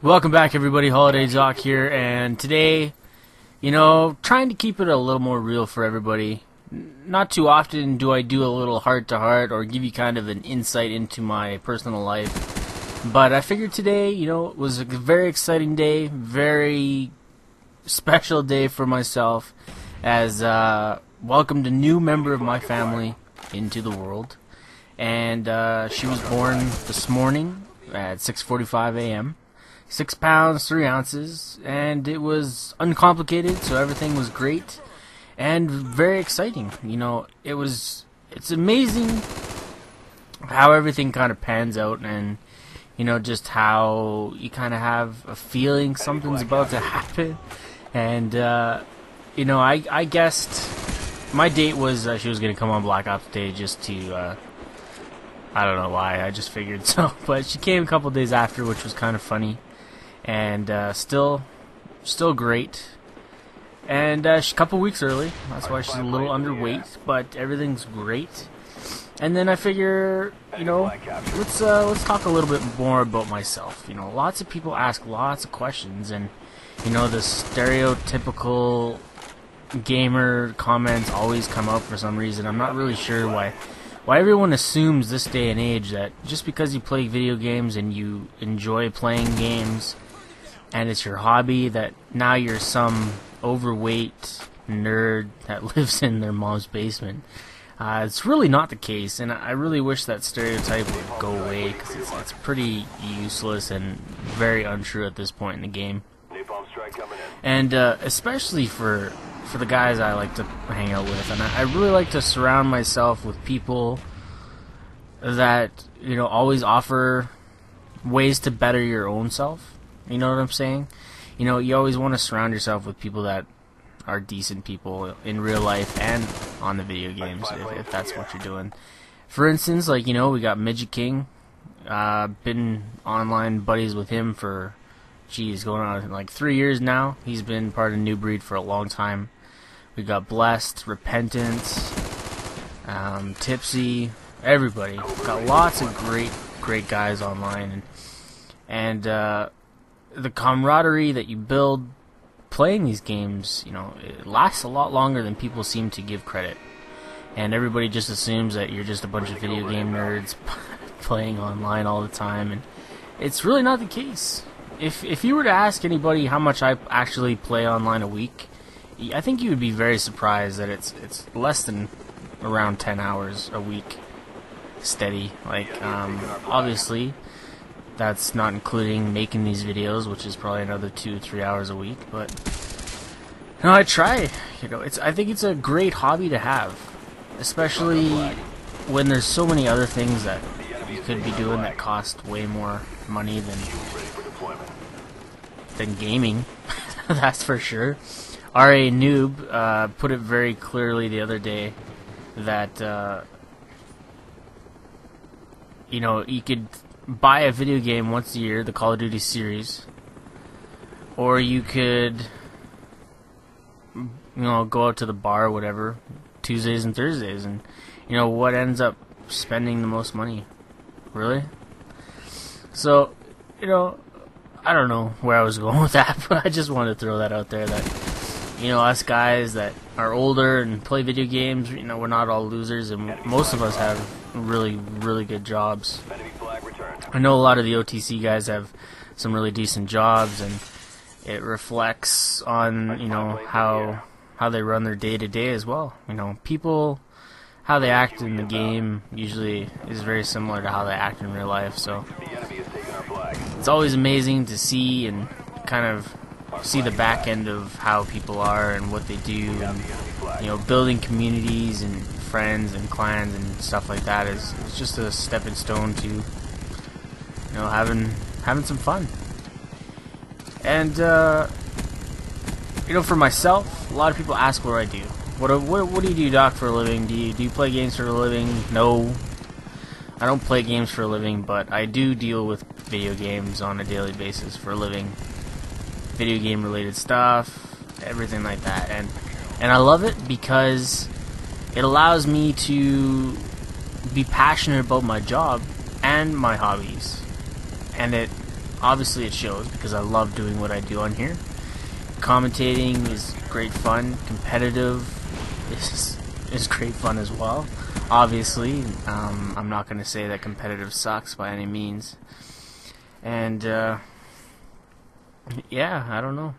Welcome back, everybody. Holiday Zoc here, and today, trying to keep it a little more real for everybody. Not too often do I do a little heart-to-heart or give you kind of an insight into my personal life, but I figured today, it was a very exciting day, very special day for myself, as welcomed a new member of my family into the world, and she was born this morning at 6:45 a.m. 6 pounds, 3 ounces, and it was uncomplicated, so everything was great and very exciting. It's amazing how everything kind of pans out, and just how you kind of have a feeling something's about to happen. And I guessed my date was she was going to come on Black Ops Day just to I don't know why, I just figured so, but she came a couple days after, which was kind of funny. And still great. And she's a couple weeks early. That's why she's a little underweight, but everything's great. And then I figure, let's talk a little bit more about myself. Lots of people ask lots of questions, and the stereotypical gamer comments always come up for some reason. I'm not really sure why everyone assumes this day and age that just because you play video games and you enjoy playing games and it's your hobby, that now you're some overweight nerd that lives in their mom's basement. It's really not the case, and I really wish that stereotype would go away, because it's pretty useless and very untrue at this point in the game. And especially for the guys I like to hang out with, and I really like to surround myself with people that always offer ways to better your own self. You know what I'm saying? You always want to surround yourself with people that are decent people in real life and on the video games, if that's what you're doing. For instance, we got Midget King. Been online buddies with him for, going on like 3 years now. He's been part of New Breed for a long time. We got Blessed, Repentance, Tipsy, everybody. Got lots of great guys online, and the camaraderie that you build playing these games, it lasts a lot longer than people seem to give credit. And everybody just assumes that you're just a bunch of video game nerds playing online all the time, and it's really not the case. If you were to ask anybody how much I actually play online a week, I think you would be very surprised that it's less than around 10 hours a week steady. Obviously, that's not including making these videos, which is probably another 2-3 hours a week. But I try. I think it's a great hobby to have, especially when there's so many other things that you could be doing that cost way more money than gaming. That's for sure. R.A. Noob put it very clearly the other day that you could buy a video game once a year, the Call of Duty series, or you could go out to the bar or whatever Tuesdays and Thursdays, and what ends up spending the most money, really? So I don't know where I was going with that, but I just wanted to throw that out there, that us guys that are older and play video games, we're not all losers, and most of us have really, really good jobs. I know a lot of the OTC guys have some really decent jobs, and it reflects on, how they run their day-to-day as well. People, how they act in the game usually is very similar to how they act in real life, so it's always amazing to see and kind of see the back end of how people are and what they do, and building communities and friends and clans and stuff like that is just a stepping stone to having some fun. And for myself, a lot of people ask what I do. What do you do, Doc, for a living? Do you play games for a living? No, I don't play games for a living, but I do deal with video games on a daily basis for a living. Video game related stuff, everything like that, and I love it because it allows me to be passionate about my job and my hobbies, and it obviously it shows because I love doing what I do on here. Commentating is great fun. Competitive is great fun as well. Obviously, I'm not going to say that competitive sucks by any means. And yeah, I don't know.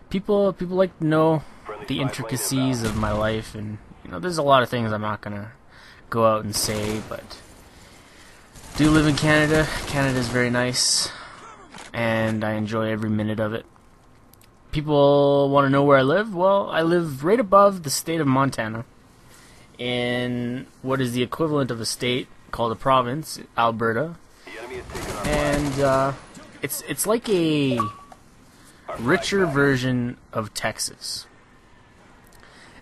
People like to know the intricacies of my life, and there's a lot of things I'm not gonna go out and say, but do live in Canada. Canada is very nice, and I enjoy every minute of it. People want to know where I live. Well, I live right above the state of Montana, in what is the equivalent of a state called a province, Alberta, and it's like a richer version of Texas.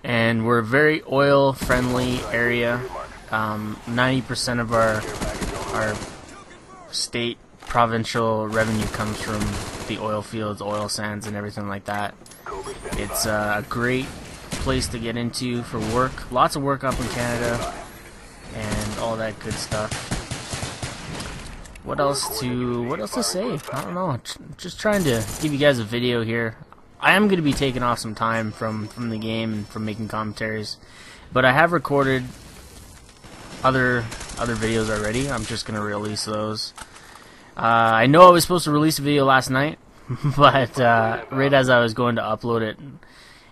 And we're a very oil-friendly area. 90% of our state provincial revenue comes from the oil fields, oil sands, and everything like that. It's a great place to get into for work. Lots of work up in Canada, and all that good stuff. What else to say? I don't know. Just trying to give you guys a video here. I am going to be taking off some time from the game and from making commentaries, but I have recorded other videos already. I'm just going to release those. I know I was supposed to release a video last night, but right as I was going to upload it,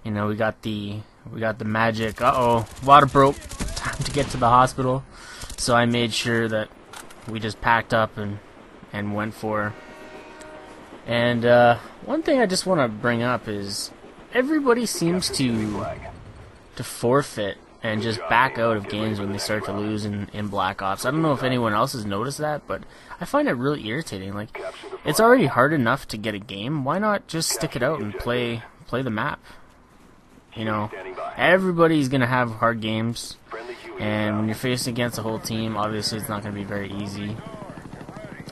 we got the magic. Water broke. Time to get to the hospital. So I made sure that we just packed up and went for. And one thing I just want to bring up is everybody seems to forfeit and just back out of games when they start to lose in Black Ops. I don't know if anyone else has noticed that, but I find it really irritating. Like, it's already hard enough to get a game. Why not just stick it out and play the map? Everybody's gonna have hard games, and when you're facing against a whole team, obviously it's not gonna be very easy.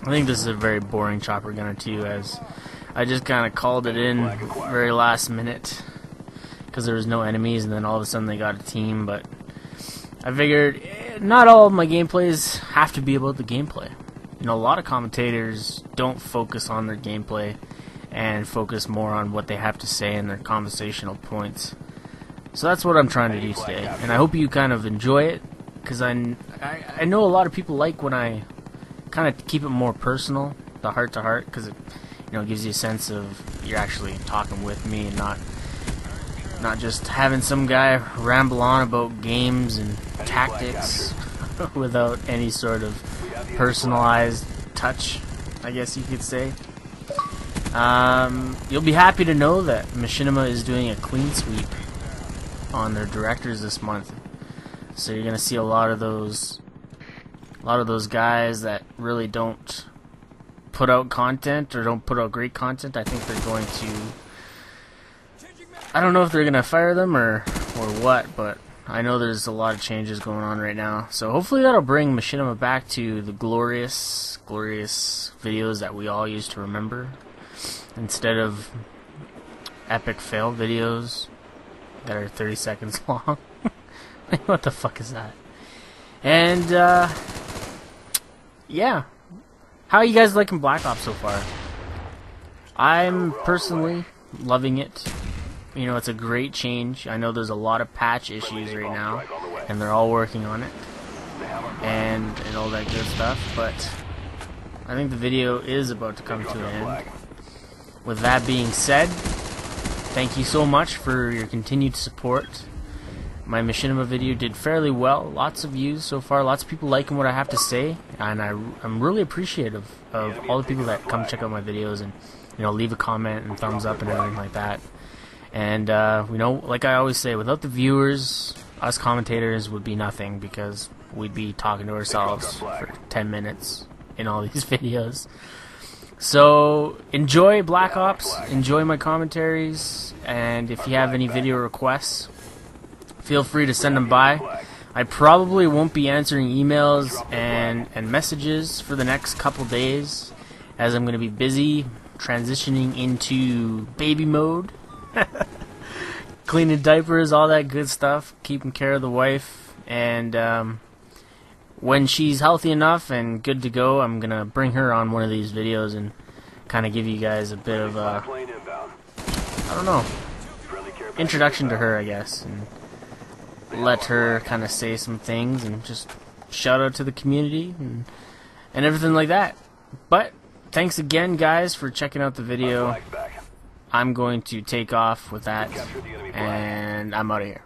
I think this is a very boring chopper gunner too, as I just kind of called it in very last minute because there was no enemies, and then all of a sudden they got a team. But I figured not all of my gameplays have to be about the gameplay. A lot of commentators don't focus on their gameplay and focus more on what they have to say and their conversational points. So that's what I'm trying to do today, and I hope you kind of enjoy it, because I know a lot of people like when I kind of keep it more personal, the heart to heart, because it gives you a sense of you're actually talking with me and not just having some guy ramble on about games and tactics without any sort of personalized touch, I guess you could say. You'll be happy to know that Machinima is doing a clean sweep on their directors this month, so you're gonna see a lot of those guys that really don't put out content or don't put out great content. I think they're going to, I don't know if they're gonna fire them or what, but I know there's a lot of changes going on right now, so hopefully that'll bring Machinima back to the glorious videos that we all used to remember, instead of epic fail videos that are 30 seconds long. What the fuck is that? And yeah, how are you guys liking Black Ops so far? I'm personally loving it. It's a great change. I know there's a lot of patch issues right now, and they're all working on it, and all that good stuff, but I think the video is about to come to an end. With that being said, thank you so much for your continued support. My Machinima video did fairly well. Lots of views so far. Lots of people liking what I have to say, and I'm really appreciative of all the people that come check out my videos and leave a comment and thumbs up and everything like that. And like I always say, without the viewers, us commentators would be nothing, because we'd be talking to ourselves for 10 minutes in all these videos. So enjoy Black Ops, enjoy my commentaries, and if you have any video requests, feel free to send them by. I probably won't be answering emails and messages for the next couple days, as I'm going to be busy transitioning into baby mode. Cleaning diapers, all that good stuff, keeping care of the wife, and when she's healthy enough and good to go, I'm gonna bring her on one of these videos and kind of give you guys a bit of a, I don't know, introduction to her, I guess, and let her kind of say some things and just shout out to the community and everything like that. But thanks again, guys, for checking out the video. I'm going to take off with that, and I'm out of here.